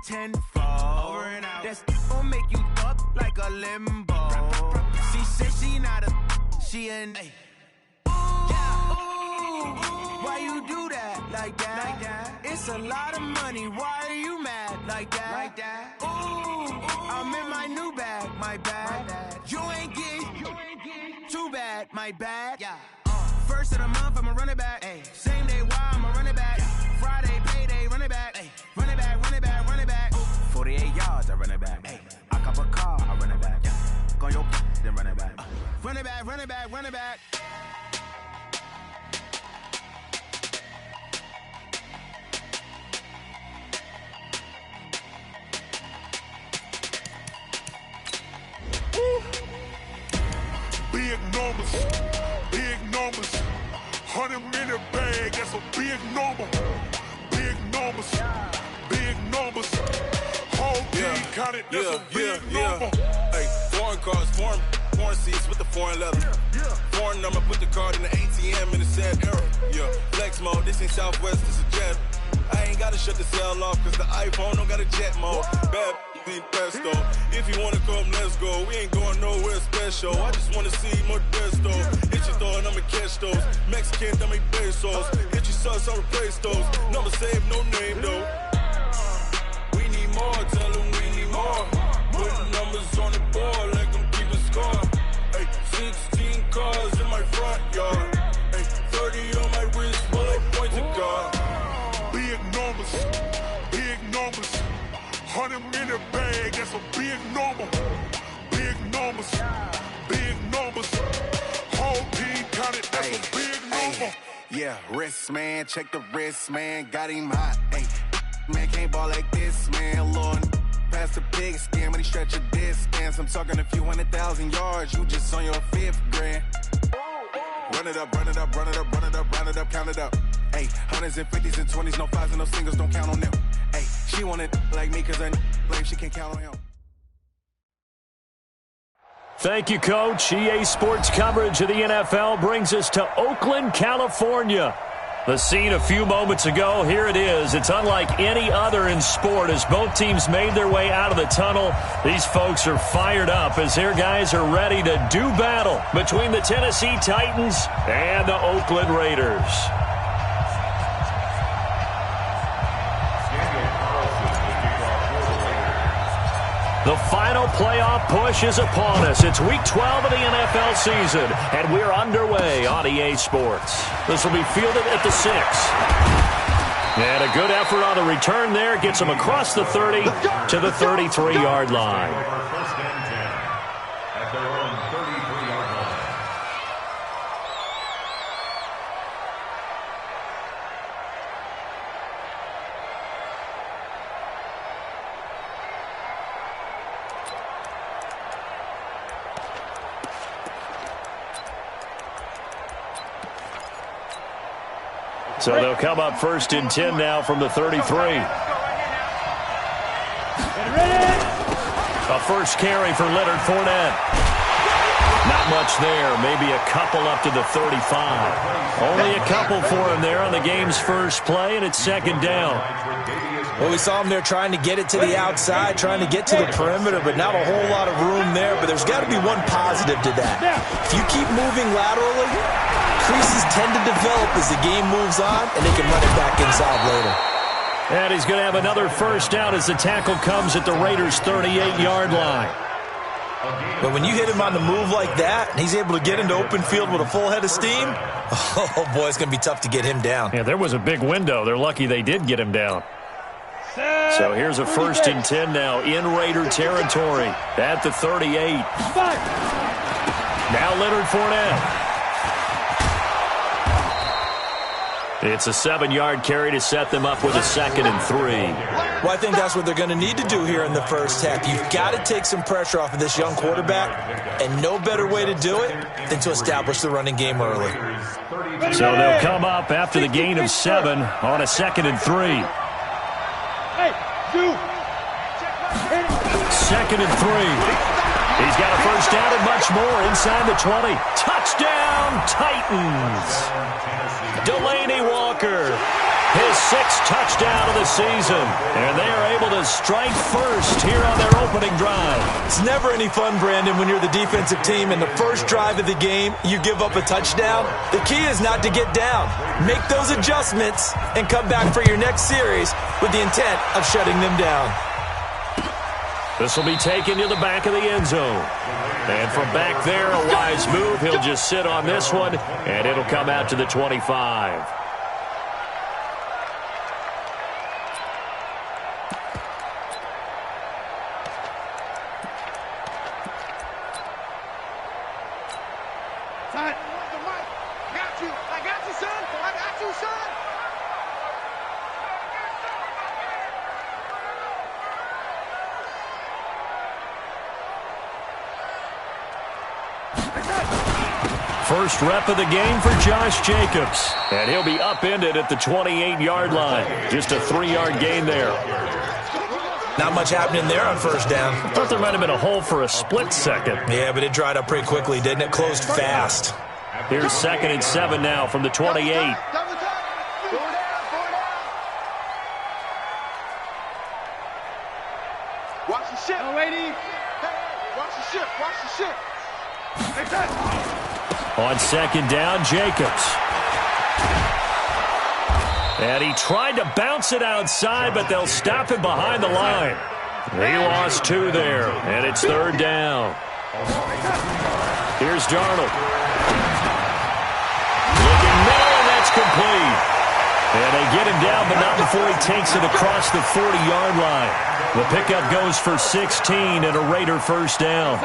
tenfold. Over and out. That's gon' make you up like a limbo. She said she not a, she an. Why you do that like that? It's a lot of money. Why are you mad like that? Ooh, I'm in my new bag, my bad. You ain't getting too bad, my bad. First of the month, I'ma run it back. Same day, why I'ma run it back. Friday, payday, run it back. Run it back, run it back, run it back. 48 yards, I run it back. I cop a car, I run it back. Go your then run it back. Run it back, run it back, run it back. Big numbers, 100-minute bag, that's a big number. Big numbers, whole team counted, that's a big number. Hey, foreign cars, foreign seats with the foreign leather. Foreign number, put the card in the ATM in the sad era. Flex mode, this ain't Southwest, this is Jet. I ain't gotta shut the cell off, cause the iPhone don't got a jet mode. Bad pesto. If you wanna come, let's go. We ain't going nowhere special. I just wanna see more desto. Hit your thought, I'ma catch those. Mexican, I make pesos. Hit your sus, I'll replace those. Number saved, no name though. We need more, tell them we need more. Putting numbers on the board like I'm keeping score. Hey, 16 cars in my front yard. Hey, 30 on my wrist while I point to God. Big numbers, 100-minute bag, that's a big number. Big numbers, whole team counted, that's a big number. Yeah, wrist man, check the wrist man, got him hot. Ay, man can't ball like this, man. Lord, past the pig skin, but he stretch a distance. I'm talking a few 100,000 yards, you just on your 5th grand. Run it up, run it up, run it up, run it up, run it up, count it up. Ay, 100s and 50s and 20s, no 5s and no singles, don't count on them. Ay, she want it like me, cause I blame she can't count on him. Thank you, Coach. EA Sports coverage of the NFL brings us to Oakland, California. The scene a few moments ago, here it is. It's unlike any other in sport as both teams made their way out of the tunnel. These folks are fired up as their guys are ready to do battle between the Tennessee Titans and the Oakland Raiders. The final playoff push is upon us. It's Week 12 of the NFL season, and we're underway on EA Sports. This will be fielded at the 6. And a good effort on the return there gets them across the 30 to the 33-yard line. So they'll come up 1st and 10 now from the 33. A first carry for Leonard Fournette. Not much there. Maybe a couple up to the 35. Only a couple for him there on the game's first play, and it's 2nd down. Well, we saw him there trying to get it to the outside, trying to get to the perimeter, but not a whole lot of room there. But there's got to be one positive to that. If you keep moving laterally, creases tend to develop as the game moves on, and they can run it back inside later. And he's going to have another first down as the tackle comes at the Raiders' 38-yard line. But when you hit him on the move like that, and he's able to get into open field with a full head of steam, oh, boy, it's going to be tough to get him down. Yeah, there was a big window. They're lucky they did get him down. So here's a 1st and 10 now in Raider territory at the 38. Now Leonard Fournette. It's a 7-yard carry to set them up with a 2nd and 3. Well, I think that's what they're going to need to do here in the first half. You've got to take some pressure off of this young quarterback, and no better way to do it than to establish the running game early. So they'll come up after the gain of 7 on a 2nd and 3. 2nd and 3. He's got a first down and much more inside the 20. Touchdown, Titans. Delaney Walker His 6th touchdown of the season. And they are able to strike first here on their opening drive. It's never any fun, Brandon, when you're the defensive team and the first drive of the game, you give up a touchdown. The key is not to get down. Make those adjustments and come back for your next series with the intent of shutting them down. This will be taken to the back of the end zone. And from back there, a wise move. He'll just sit on this one, and it'll come out to the 25. First rep of the game for Josh Jacobs. And he'll be upended at the 28-yard line. Just a 3-yard gain there. Not much happening there on first down. I thought there might have been a hole for a split second. Yeah, but it dried up pretty quickly, didn't it? Closed fast. Here's 2nd and 7 now from the 28. Watch the ship. No, lady. Watch the ship. Watch the ship. On 2nd down, Jacobs. And he tried to bounce it outside, but they'll stop him behind the line. He lost 2 there, and it's 3rd down. Here's Darnold. Looking middle, and that's complete. And they get him down, but not before he takes it across the 40-yard line. The pickup goes for 16 and a Raider first down.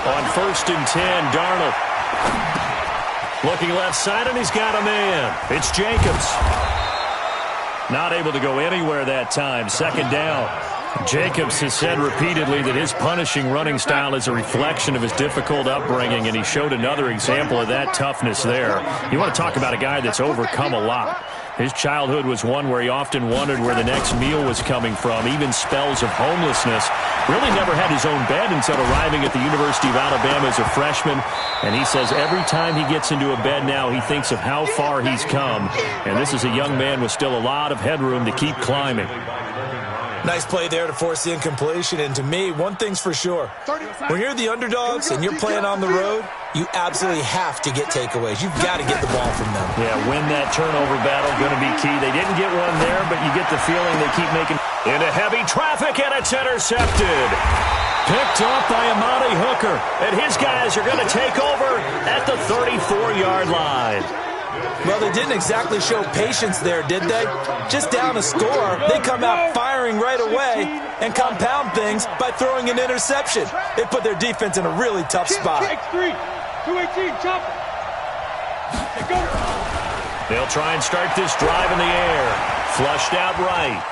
On 1st and 10, Darnold. Looking left side, and he's got a man. It's Jacobs. Not able to go anywhere that time. 2nd down. Jacobs has said repeatedly that his punishing running style is a reflection of his difficult upbringing, and he showed another example of that toughness there. You want to talk about a guy that's overcome a lot. His childhood was one where he often wondered where the next meal was coming from, even spells of homelessness. Really never had his own bed until arriving at the University of Alabama as a freshman. And he says every time he gets into a bed now, he thinks of how far he's come. And this is a young man with still a lot of headroom to keep climbing. Nice play there to force the incompletion. And to me, one thing's for sure. When you're the underdogs and you're playing on the road, you absolutely have to get takeaways. You've got to get the ball from them. Yeah, win that turnover battle, going to be key. They didn't get one there, but you get the feeling they keep making into heavy traffic, and it's intercepted. Picked up by Amani Hooker, and his guys are going to take over at the 34-yard line. Well, they didn't exactly show patience there, did they? Just down a score, they come out firing right away and compound things by throwing an interception. They put their defense in a really tough spot. 218, jump. They'll try and start this drive in the air. Flushed out right.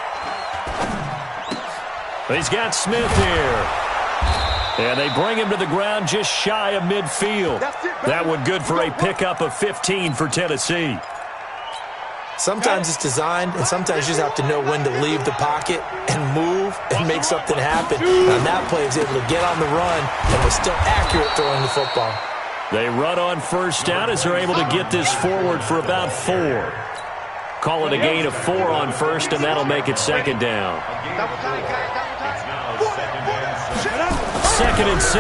He's got Smith here. And they bring him to the ground just shy of midfield. That one good for a pickup of 15 for Tennessee. Sometimes it's designed, and sometimes you just have to know when to leave the pocket and move and make something happen. And that play was able to get on the run and was still accurate throwing the football. They run on first down as they're able to get this forward for about 4. Call it a gain of 4 on first, and that'll make it 2nd down. 2nd and 6.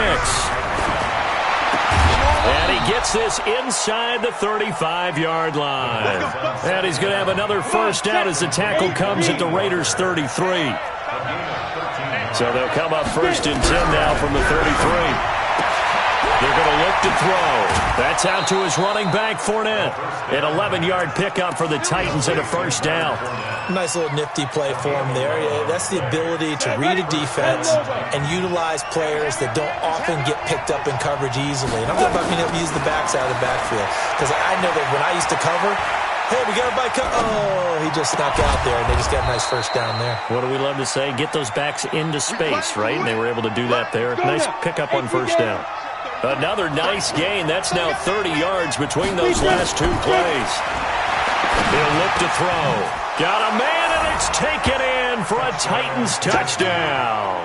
And he gets this inside the 35-yard line. And he's going to have another first down as the tackle comes at the Raiders' 33. So they'll come up 1st and 10 now from the 33. They're going to look to throw. That's out to his running back, Fournette. An 11-yard pickup for the Titans and a first down. Nice little nifty play for him there. Yeah, that's the ability to read a defense and utilize players that don't often get picked up in coverage easily. And I'm talking about being able to use the backs out of the backfield. Because I know that when I used to cover, hey, we got a bike. Oh, he just snuck out there, and they just got a nice first down there. What do we love to say? Get those backs into space, right? And they were able to do that there. Nice pickup on first down. Another nice gain. That's now 30 yards between those last 2 plays. He'll look to throw. Got a man, and it's taken in for a Titans touchdown.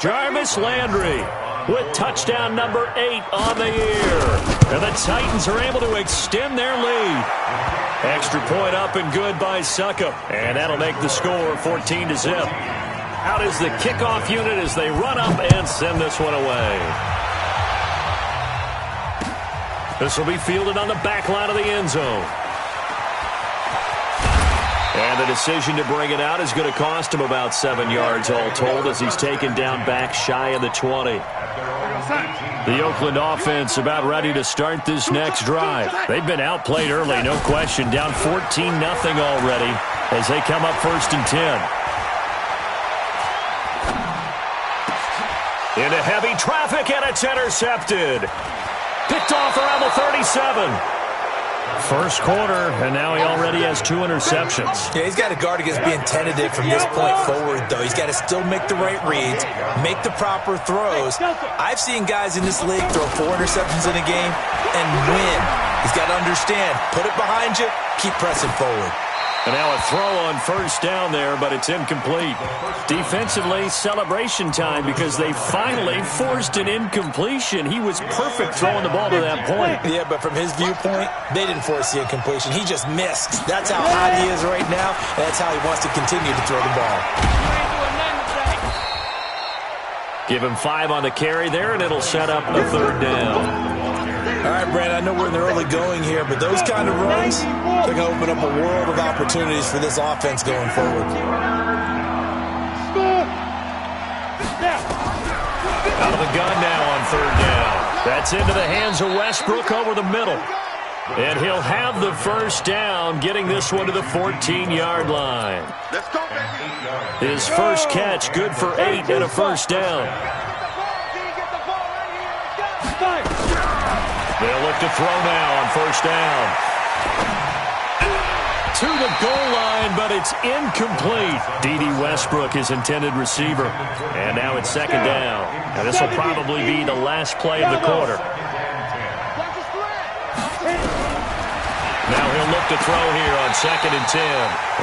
Jarvis Landry with touchdown number 8 on the year. And the Titans are able to extend their lead. Extra point up and good by Suckup. And that'll make the score 14-0. Out is the kickoff unit as they run up and send this one away. This will be fielded on the back line of the end zone. And the decision to bring it out is going to cost him about 7 yards all told as he's taken down back shy of the 20. The Oakland offense about ready to start this next drive. They've been outplayed early, no question, down 14-0 already as they come up 1st and 10. Into heavy traffic, and it's intercepted. Picked off around the 37. First quarter, and now he already has 2 interceptions. Yeah, he's got to guard against being tentative from this point forward, though. He's got to still make the right reads, make the proper throws. I've seen guys in this league throw 4 interceptions in a game and win. He's got to understand, put it behind you, keep pressing forward. And now a throw on first down there, but it's incomplete. Defensively, celebration time because they finally forced an incompletion. He was perfect throwing the ball to that point. Yeah, but from his viewpoint, they didn't force the incompletion. He just missed. That's how hot he is right now, and that's how he wants to continue to throw the ball. Give him 5 on the carry there, and it'll set up a 3rd down. All right, Brandon, I know we're in the early going here, but those kind of runs, they're going to open up a world of opportunities for this offense going forward. Out of the gun now on 3rd down. That's into the hands of Westbrook over the middle. And he'll have the first down, getting this one to the 14-yard line. His first catch, good for 8 and a first down. They'll look to throw now on first down. To the goal line, but it's incomplete. D.D. Westbrook, his intended receiver. And now it's 2nd down. And this will probably be the last play of the quarter. Now he'll look to throw here on 2nd and 10.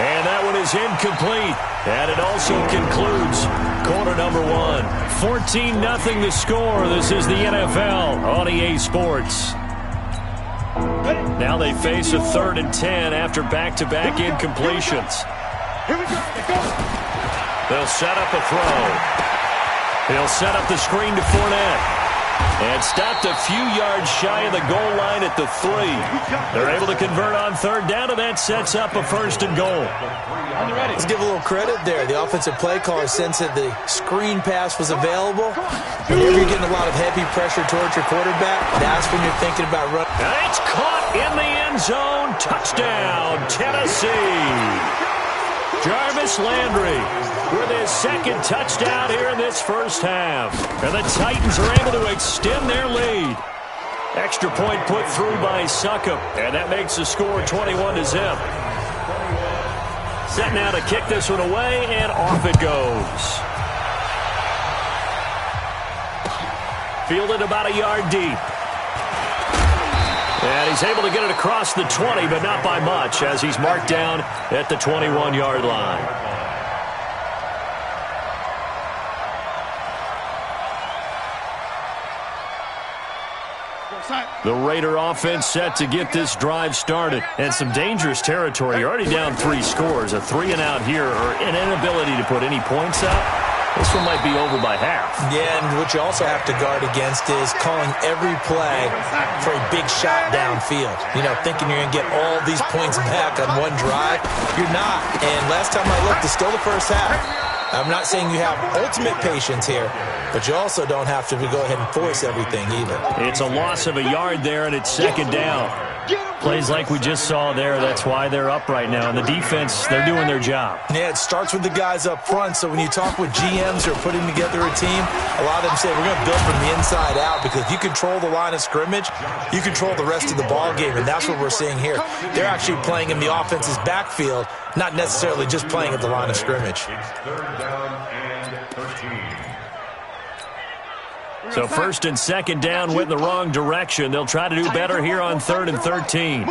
And that one is incomplete. And it also concludes quarter number 1. 14-0 the score. This is the NFL on EA Sports. Now they face a 3rd and 10 after back-to-back incompletions. They'll set up a throw. He'll set up the screen to Fournette. And stopped a few yards shy of the goal line at the 3. They're able to convert on 3rd down, and that sets up a 1st and goal. Let's give a little credit there. The offensive play caller sensed that the screen pass was available. Whenever you're getting a lot of heavy pressure towards your quarterback, that's when you're thinking about running. And it's caught in the end zone. Touchdown, Tennessee. Jarvis Landry with his 2nd touchdown here in this first half. And the Titans are able to extend their lead. Extra point put through by Suckup, and that makes the score 21-0. Set now to kick this one away, and off it goes. Fielded about a yard deep. And he's able to get it across the 20, but not by much, as he's marked down at the 21-yard line. The Raider offense set to get this drive started. And some dangerous territory. You're already down 3 scores. A 3-and-out here, or an inability to put any points up. This one might be over by half. Yeah, and what you also have to guard against is calling every play for a big shot downfield. You know, thinking you're going to get all these points back on one drive. You're not. And last time I looked, it's still the first half. I'm not saying you have ultimate patience here, but you also don't have to go ahead and force everything either. It's a loss of a yard there, and it's 2nd down. Plays like we just saw there, that's why they're up right now. And the defense, they're doing their job. Yeah, it starts with the guys up front. So when you talk with GMs who are putting together a team, a lot of them say we're going to build from the inside out, because if you control the line of scrimmage, you control the rest of the ball game, and that's what we're seeing here. They're actually playing in the offense's backfield, not necessarily just playing at the line of scrimmage. So 1st and 2nd down went in the wrong direction. They'll try to do better here on 3rd and 13.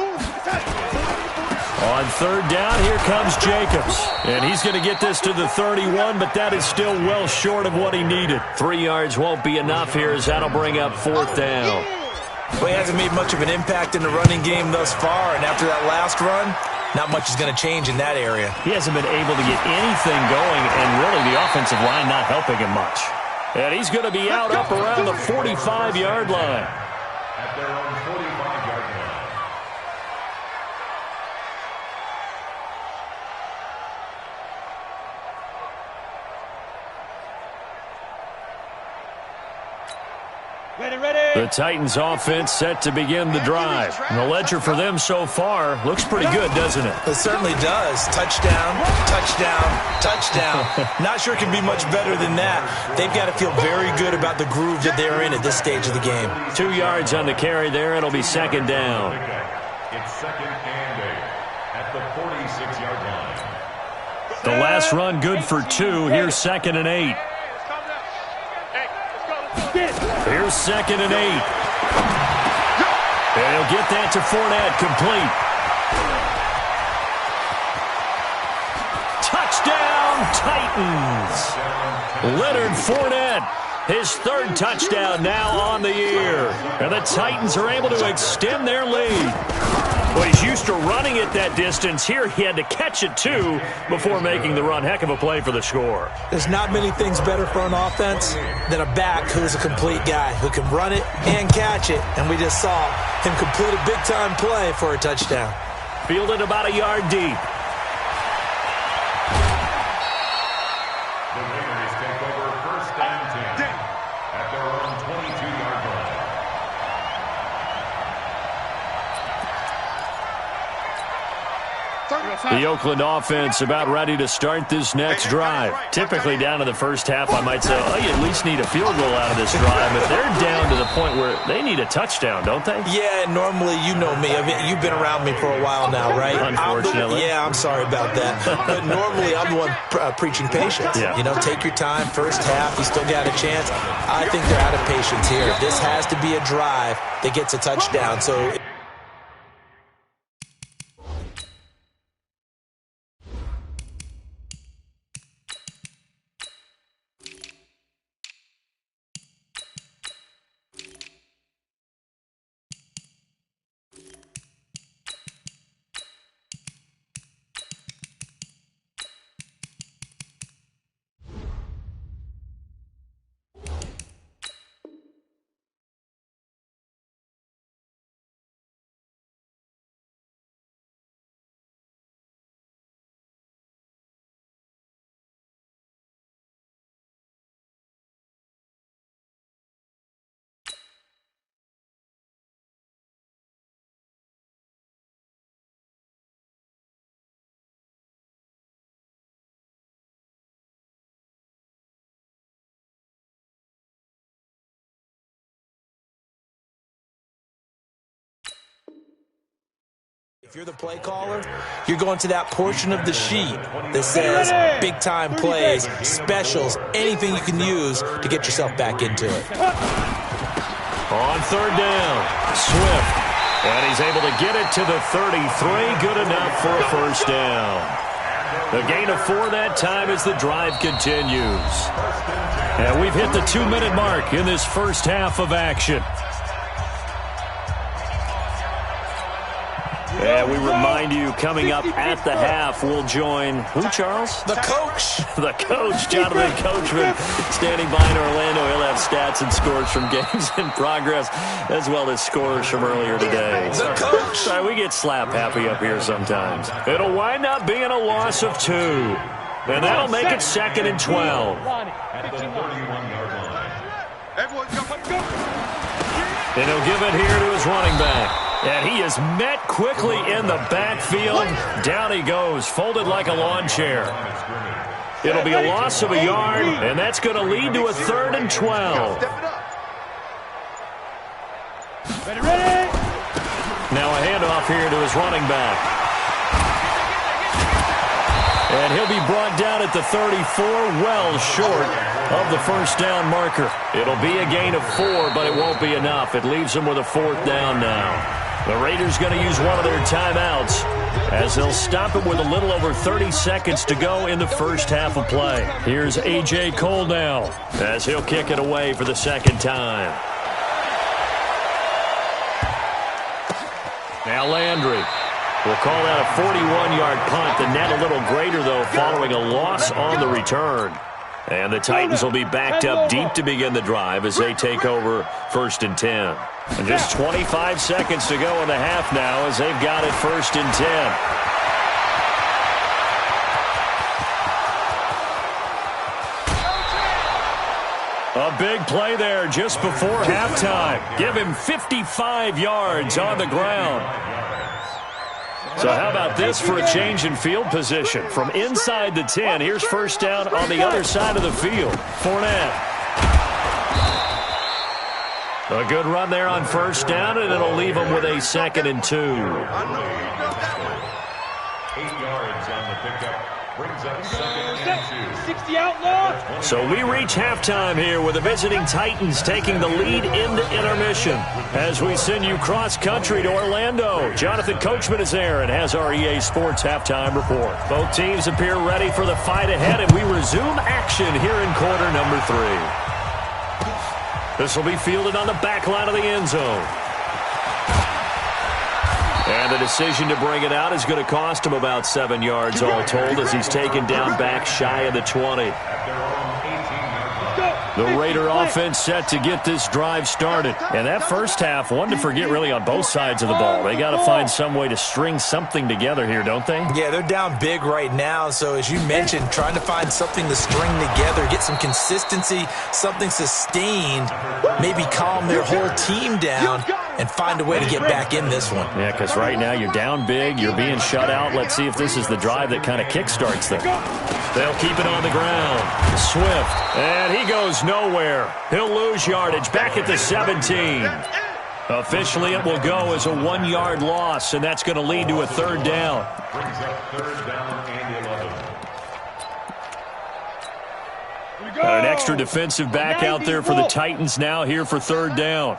On third down, here comes Jacobs. And he's going to get this to the 31, but that is still well short of what he needed. 3 yards won't be enough here as that'll bring up fourth down. Well, he hasn't made much of an impact in the running game thus far, and after that last run, not much is going to change in that area. He hasn't been able to get anything going, and really the offensive line not helping him much. And he's going to be out up around the 45-yard line. At their own 45-yard line. The Titans offense set to begin the drive. And the ledger for them so far looks pretty good, doesn't it? It certainly does. Touchdown, touchdown, touchdown. Not sure it can be much better than that. They've got to feel very good about the groove that they're in at this stage of the game. 2 yards on the carry there. It'll be second down. It's second and 8 at the 46-yard line. The last run good for 2. Here's second and 8. Here's second and 8. And he'll get that to Fournette, complete. Touchdown, Titans. Leonard Fournette, his third touchdown now on the year. And the Titans are able to extend their lead. Well, he's used to running it that distance. Here he had to catch it, too, before making the run. Heck of a play for the score. There's not many things better for an offense than a back who is a complete guy, who can run it and catch it. And we just saw him complete a big-time play for a touchdown. Fielded about a yard deep. The Raiders take over first and 10 at their own 22-yard line. The Oakland offense about ready to start this next drive. Typically down to the first half, I might say, oh, you at least need a field goal out of this drive. But they're down to the point where they need a touchdown, don't they? Yeah, normally, you know me. You've been around me for a while now, right? Unfortunately. I'm sorry about that. But normally, I'm the one preaching patience. Yeah. You know, take your time. First half, you still got a chance. I think they're out of patience here. This has to be a drive that gets a touchdown. So if you're the play caller, you're going to that portion of the sheet that says big-time plays, specials, anything you can use to get yourself back into it. On third down, Swift. And he's able to get it to the 33. Good enough for a first down. A gain of 4 that time as the drive continues. And we've hit the 2-minute mark in this first half of action. And we remind you, coming up at the half, we'll join who, Charles? The coach. The coach, Jonathan Coachman, standing by in Orlando. He'll have stats and scores from games in progress, as well as scores from earlier today. The coach. Sorry, we get slap happy up here sometimes. It'll wind up being a loss of 2. And that'll make it second and 12. At the 31-yard line. Everyone, go. And he'll give it here to his running back. And he is met quickly in the backfield. Down he goes, folded like a lawn chair. It'll be a loss of a yard, and that's going to lead to a 3rd and 12. Ready. Now a handoff here to his running back. And he'll be brought down at the 34, well short of the first down marker. It'll be a gain of 4, but it won't be enough. It leaves him with a 4th down now. The Raiders going to use one of their timeouts. as they'll stop it with a little over 30 seconds to go in the first half of play. Here's A.J. Cole now as he'll kick it away for the second time. Now Landry will call that a 41-yard punt. The net a little greater, though, following a loss on the return. And the Titans will be backed up deep to begin the drive as they take over 1st and 10. And just 25 seconds to go in the half now as they've got it 1st and 10. A big play there just before halftime. Give him 55 yards on the ground. So how about this for a change in field position? From inside the 10, here's first down on the other side of the field. Fournette. A good run there on first down, and it'll leave them with a 2nd and 2. 8 yards on the pickup. Brings up 2nd and 2. 60 outlaw. So we reach halftime here with the visiting Titans taking the lead into intermission. As we send you cross-country to Orlando, Jonathan Coachman is there and has our EA Sports halftime report. Both teams appear ready for the fight ahead, and we resume action here in quarter number 3. This will be fielded on the back line of the end zone. And the decision to bring it out is going to cost him about 7 yards all told as he's taken down back shy of the 20. The Raider offense set to get this drive started. And that first half, one to forget really on both sides of the ball. They got to find some way to string something together here, don't they? Yeah, they're down big right now. So as you mentioned, trying to find something to string together, get some consistency, something sustained, maybe calm their whole team down and find a way to get back in this one. Yeah, because right now you're down big, you're being shut out. Let's see if this is the drive that kind of kickstarts them. They'll keep it on the ground. Swift, and he goes nowhere. He'll lose yardage back at the 17. Officially, it will go as a 1-yard loss, and that's going to lead to a 3rd down. Brings up 3rd down and 11. An extra defensive back out there for the Titans now here for 3rd down.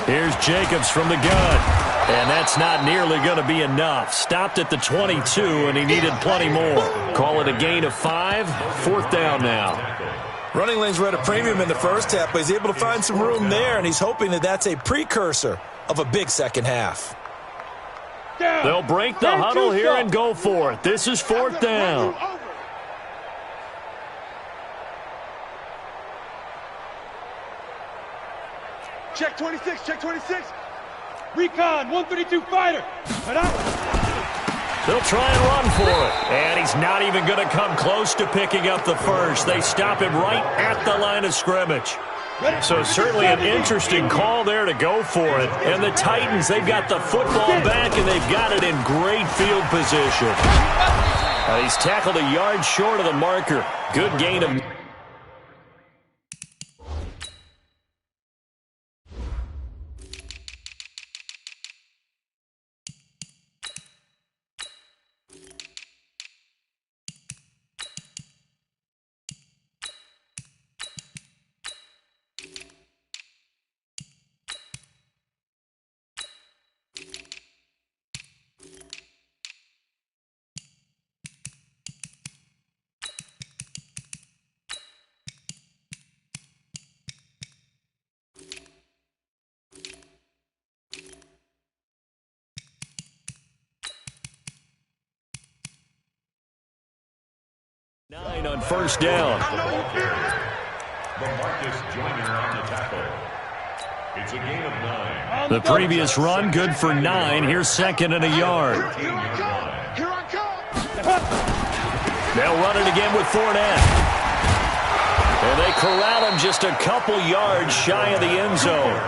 Here's Jacobs from the gun. And that's not nearly going to be enough. Stopped at the 22, and he needed plenty more. Call it a gain of 5. 4th down now. Running lanes were at a premium in the first half, but he's able to find some room there, and he's hoping that that's a precursor of a big second half. They'll break the huddle here and go for it. This is 4th down. Check 26, check 26. Recon, 132 fighter. They'll try and run for it. And he's not even going to come close to picking up the first. They stop him right at the line of scrimmage. So certainly an interesting call there to go for it. And the Titans, they've got the football back, and they've got it in great field position. He's tackled a yard short of the marker. Good gain of... on first down. It's a gain of 9. The previous run, good for 9. Here's 2nd and a yard. They'll run it again with Fournette. And they corral him just a couple yards shy of the end zone.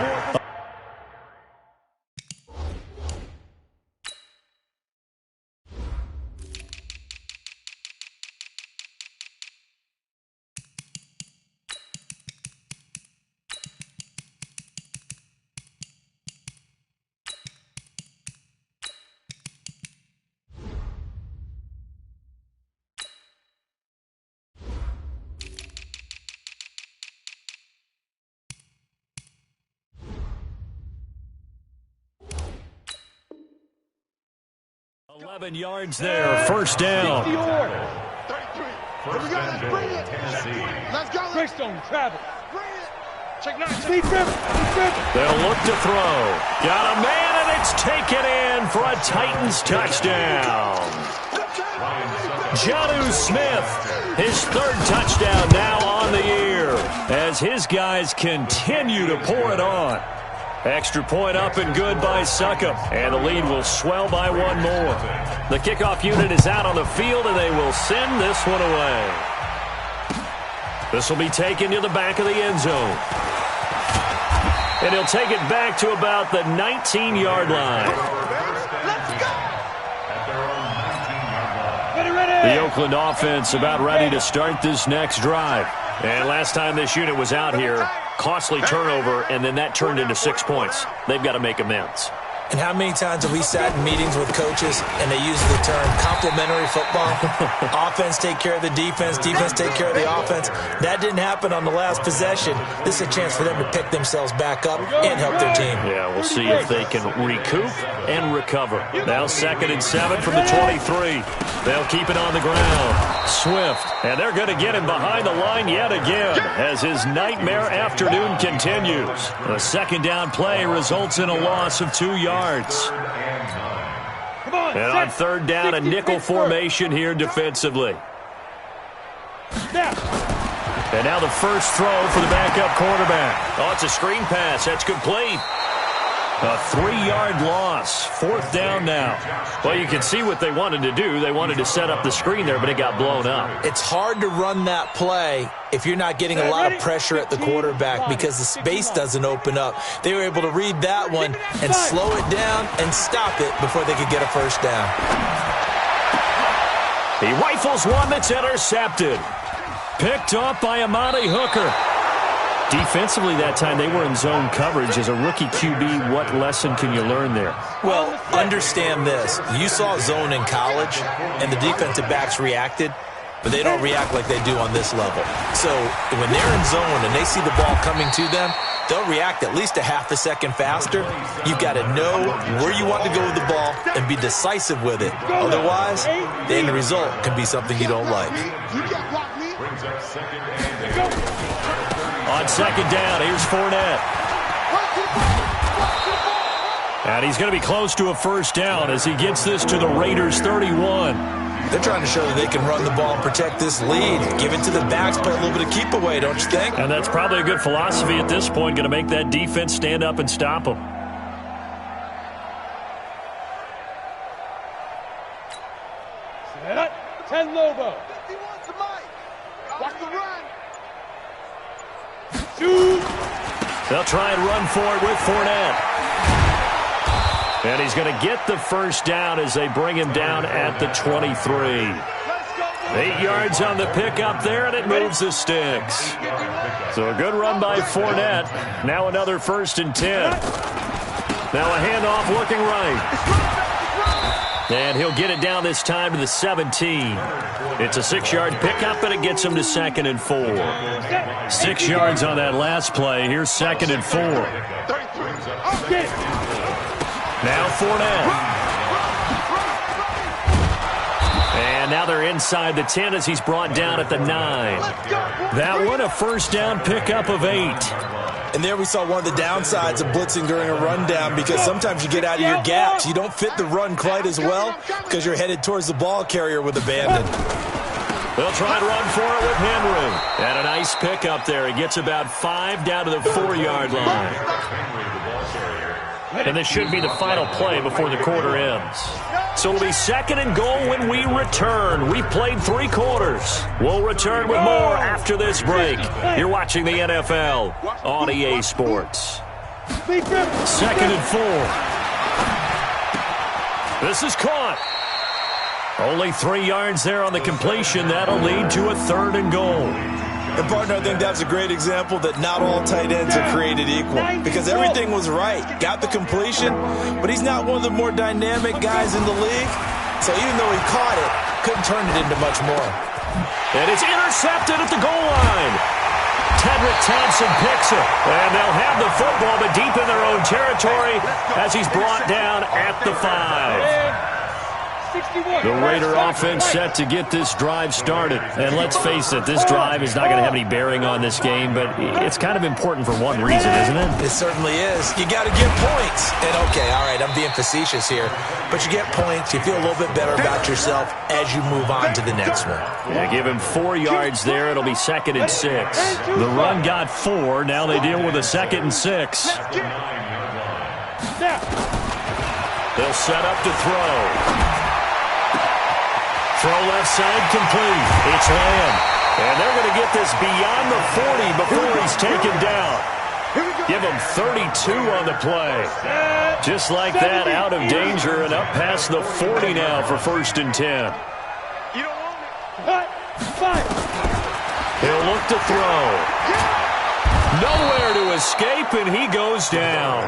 11 yards there, first down. First and goal, Tennessee. Let's go. Greystone, travel. Check 9. They'll look to throw. Got a man, and it's taken in for a Titans touchdown. Jonnu Smith, his third touchdown now on the year, as his guys continue to pour it on. Extra point up and good by Succop, and the lead will swell by one more. The kickoff unit is out on the field, and they will send this one away. This will be taken to the back of the end zone. And he'll take it back to about the 19-yard line. The Oakland offense about ready to start this next drive. And last time this unit was out here, costly turnover, and then that turned into 6 points. They've got to make amends. And how many times have we sat in meetings with coaches and they use the term complementary football? Offense take care of the defense, defense take care of the offense. That didn't happen on the last possession. This is a chance for them to pick themselves back up and help their team. Yeah, we'll see if they can recoup and recover. Now 2nd and 7 from the 23. They'll keep it on the ground. Swift, and they're going to get him behind the line yet again as his nightmare afternoon continues. A second down play results in a loss of 2 yards. And on third down, a nickel formation here defensively. And now the first throw for the backup quarterback. Oh, it's a screen pass. That's complete. A 3-yard loss. 4th down now. Well, you can see what they wanted to do. They wanted to set up the screen there, but it got blown up. It's hard to run that play if you're not getting a lot of pressure at the quarterback because the space doesn't open up. They were able to read that one and slow it down and stop it before they could get a first down. He rifles one that's intercepted. Picked up by Amani Hooker. Defensively that time, they were in zone coverage. As a rookie QB, what lesson can you learn there? Well, understand this. You saw zone in college, and the defensive backs reacted, but they don't react like they do on this level. So when they're in zone and they see the ball coming to them, they'll react at least a half a second faster. You've got to know where you want to go with the ball and be decisive with it. Otherwise, the end result can be something you don't like. Brings up 2nd and 8. On 2nd down, here's Fournette. And he's going to be close to a first down as he gets this to the Raiders' 31. They're trying to show that they can run the ball and protect this lead. Give it to the backs, play a little bit of keep away, don't you think? And that's probably a good philosophy at this point, going to make that defense stand up and stop them. Set. 10 Lobo. 51 to Mike. Watch the run. They'll try and run for it with Fournette. And he's going to get the first down as they bring him down at the 23. 8 yards on the pickup there, and it moves the sticks. So a good run by Fournette. Now another 1st and 10. Now a handoff looking right. And he'll get it down this time to the 17. It's a 6-yard pickup, and it gets him to 2nd and 4. 6 yards on that last play. Here's 2nd and 4. Now Fournette. And now they're inside the 10 as he's brought down at the 9. That one, a first down pickup of 8. And there we saw one of the downsides of blitzing during a rundown because sometimes you get out of your gaps. You don't fit the run quite as well because you're headed towards the ball carrier with abandon. They'll try and run for it with Henry. And a nice pickup there. He gets about 5 down to the 4-yard line. And this should be the final play before the quarter ends. So it'll be 2nd and goal when we return. We played 3 quarters. We'll return with more after this break. You're watching the NFL on EA Sports. 2nd and 4. This is caught. Only 3 yards there on the completion. That'll lead to a 3rd and goal. And, partner, I think that was a great example that not all tight ends are created equal because everything was right. Got the completion, but he's not one of the more dynamic guys in the league. So even though he caught it, couldn't turn it into much more. And it's intercepted at the goal line. Tedrick Thompson picks it. And they'll have the football, but deep in their own territory as he's brought down at the 5. The Raider offense set to get this drive started. And let's face it, this drive is not going to have any bearing on this game, but it's kind of important for one reason, isn't it? It certainly is. You got to get points. And okay, all right, I'm being facetious here, but you get points, you feel a little bit better about yourself as you move on to the next one. Yeah, give him 4 yards there. It'll be 2nd and 6. The run got 4. Now they deal with a 2nd and 6. They'll set up to throw. Throw left side complete. It's Lamb. And they're going to get this beyond the 40 before he's taken down. Give him 32 on the play. Just like that, out of danger and up past the 40 now for 1st and 10. He'll look to throw. Nowhere to escape, and he goes down.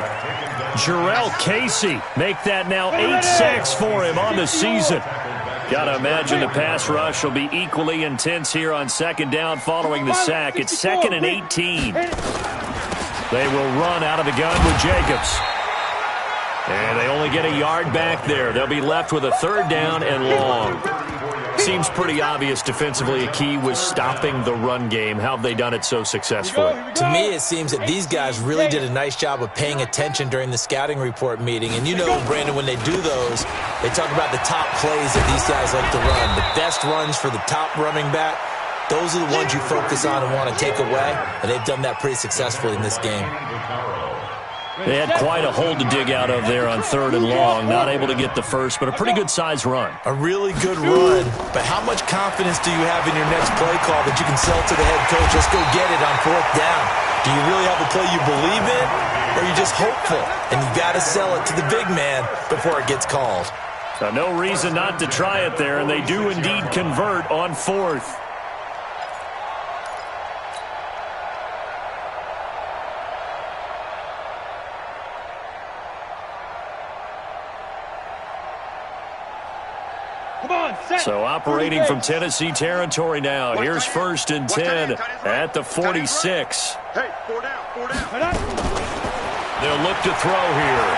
Jarrell Casey make that now 8 sacks for him on the season. Got to imagine the pass rush will be equally intense here on 2nd down following the sack. It's 2nd and 18. They will run out of the gun with Jacobs. And they only get a yard back there. They'll be left with a 3rd down and long. Seems pretty obvious defensively a key was stopping the run game. How have they done it so successfully? To me, it seems that these guys really did a nice job of paying attention during the scouting report meeting. And you know, Brandon, when they do those, they talk about the top plays that these guys like to run. The best runs for the top running back, those are the ones you focus on and want to take away. And they've done that pretty successfully in this game. They had quite a hole to dig out of there on 3rd and long. Not able to get the first, but a pretty good-sized run. A really good run. But how much confidence do you have in your next play call that you can sell to the head coach? Let's go get it on 4th down. Do you really have a play you believe in, or are you just hopeful? And you've got to sell it to the big man before it gets called. No reason not to try it there, and they do indeed convert on 4th. So operating from Tennessee territory now. Here's 1st and 10 at the 46. Hey, 4 down, 4 down. They'll look to throw here.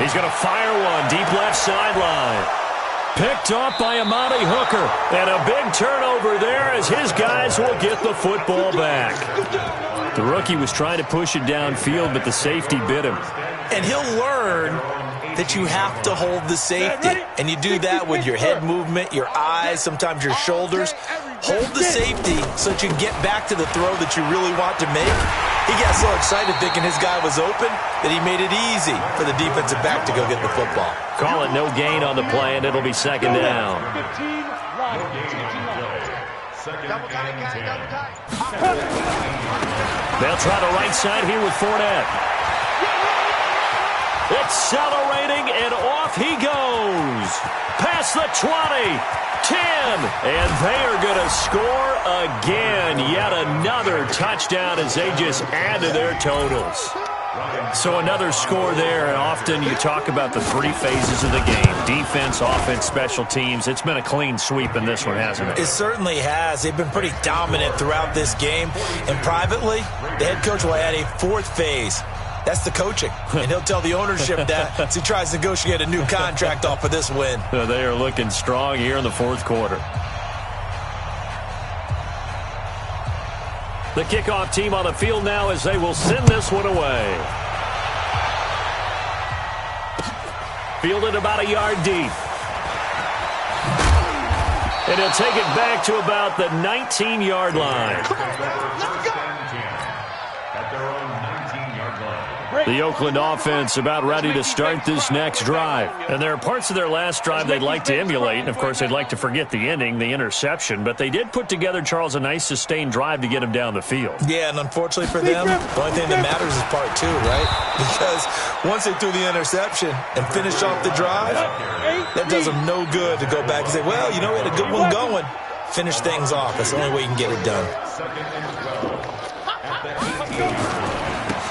He's going to fire one deep left sideline. Picked off by Amani Hooker. And a big turnover there as his guys will get the football back. The rookie was trying to push it downfield, but the safety bit him. And he'll learn that you have to hold the safety. And you do that with your head movement, your eyes, sometimes your shoulders. Hold the safety so that you can get back to the throw that you really want to make. He got so excited thinking his guy was open that he made it easy for the defensive back to go get the football. Call it no gain on the play, and it'll be 2nd down. They'll try the right side here with Fournette. Accelerating, and off he goes. Past the 20, 10, and they are going to score again. Yet another touchdown as they just add to their totals. So another score there, and often you talk about the 3 phases of the game. Defense, offense, special teams. It's been a clean sweep in this one, hasn't it? It certainly has. They've been pretty dominant throughout this game. And privately, the head coach will add a 4th phase. That's the coaching. And he'll tell the ownership that as he tries to negotiate a new contract off of this win. They are looking strong here in the 4th quarter. The kickoff team on the field now as they will send this one away. Fielded about a yard deep. And he'll take it back to about the 19-yard line. The Oakland offense about ready to start this next drive. And there are parts of their last drive they'd like to emulate. And, of course, they'd like to forget the ending, the interception. But they did put together, Charles, a nice sustained drive to get them down the field. Yeah, and unfortunately for them, the only thing that matters is part 2, right? Because once they threw the interception and finished off the drive, that does them no good to go back and say, well, you know, we had a good one going. Finish things off. That's the only way you can get it done.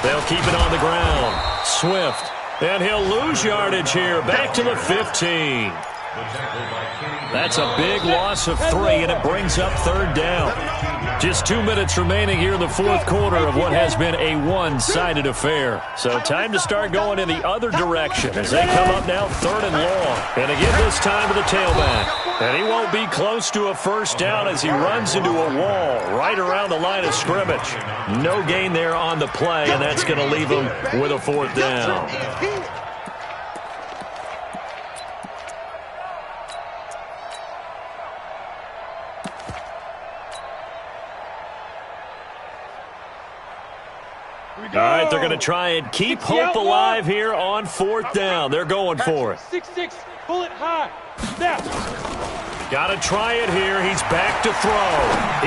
They'll keep it on the ground. Swift. And he'll lose yardage here. Back to the 15. That's a big loss of 3, and it brings up 3rd down. Just 2 minutes remaining here in the fourth quarter of what has been a one-sided affair. So time to start going in the other direction as they come up now 3rd and long. And again this time to the tailback. And he won't be close to a first down as he runs into a wall right around the line of scrimmage. No gain there on the play, and that's going to leave him with a 4th down. All right, they're going to try and keep hope alive here on 4th down. They're going for it. 6-6, pull it high. Snap. Got to try it here. He's back to throw.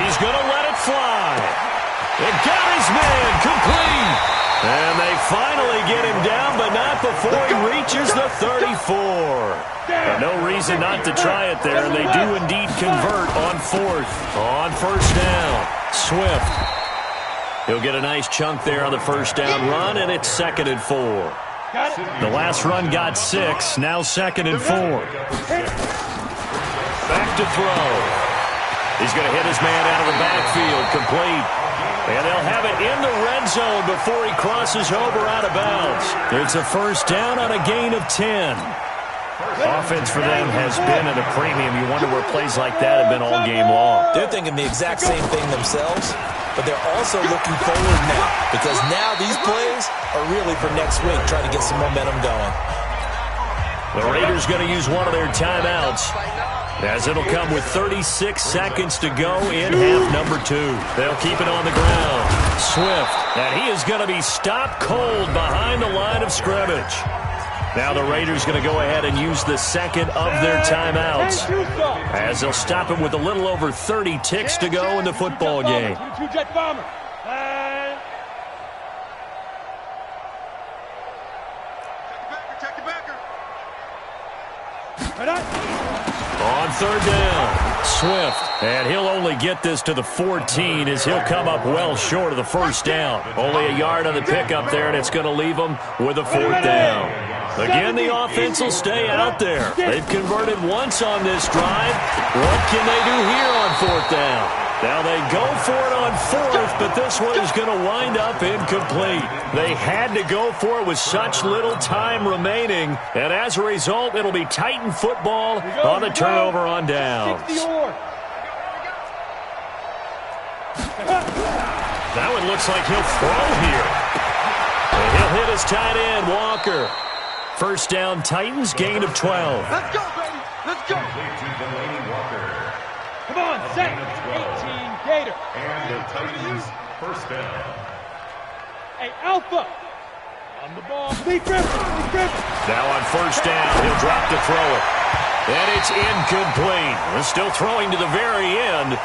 He's going to let it fly. It got his man complete. And they finally get him down, but not before he reaches the 34. And no reason not to try it there. And they do indeed convert on 4th. On 1st down, Swift. He'll get a nice chunk there on the first down run, and it's 2nd and 4. The last run got 6, now 2nd and 4. Back to throw. He's going to hit his man out of the backfield, complete. And they'll have it in the red zone before he crosses over out of bounds. It's a first down on a gain of 10. Offense for them has been at a premium. You wonder where plays like that have been all game long. They're thinking the exact same thing themselves, but they're also looking forward now because now these plays are really for next week, trying to get some momentum going. The Raiders going to use one of their timeouts as it'll come with 36 seconds to go in half number 2. They'll keep it on the ground. Swift, and he is going to be stopped cold behind the line of scrimmage. Now the Raiders going to go ahead and use the second of their timeouts as they'll stop him with a little over 30 ticks to go in the football game. On 3rd down, Swift, and he'll only get this to the 14 as he'll come up well short of the first down. Only a yard on the pickup there, and it's going to leave him with a 4th down. Again, the offense will stay out there. They've converted once on this drive. What can they do here on 4th down? Now they go for it on 4th, but this one is going to wind up incomplete. They had to go for it with such little time remaining, and as a result, it'll be Titan football on the turnover on downs. That one looks like he'll throw here. And he'll hit his tight end, Walker. First down, Titans, gain of 12. Let's go, baby. Let's go. Come on, set. 18, Gator. And the Titans, first down. Hey, Alpha. On the ball. Lee Griffin. Now on first down, he'll drop to throw it. And it's incomplete. We're still throwing to the very end.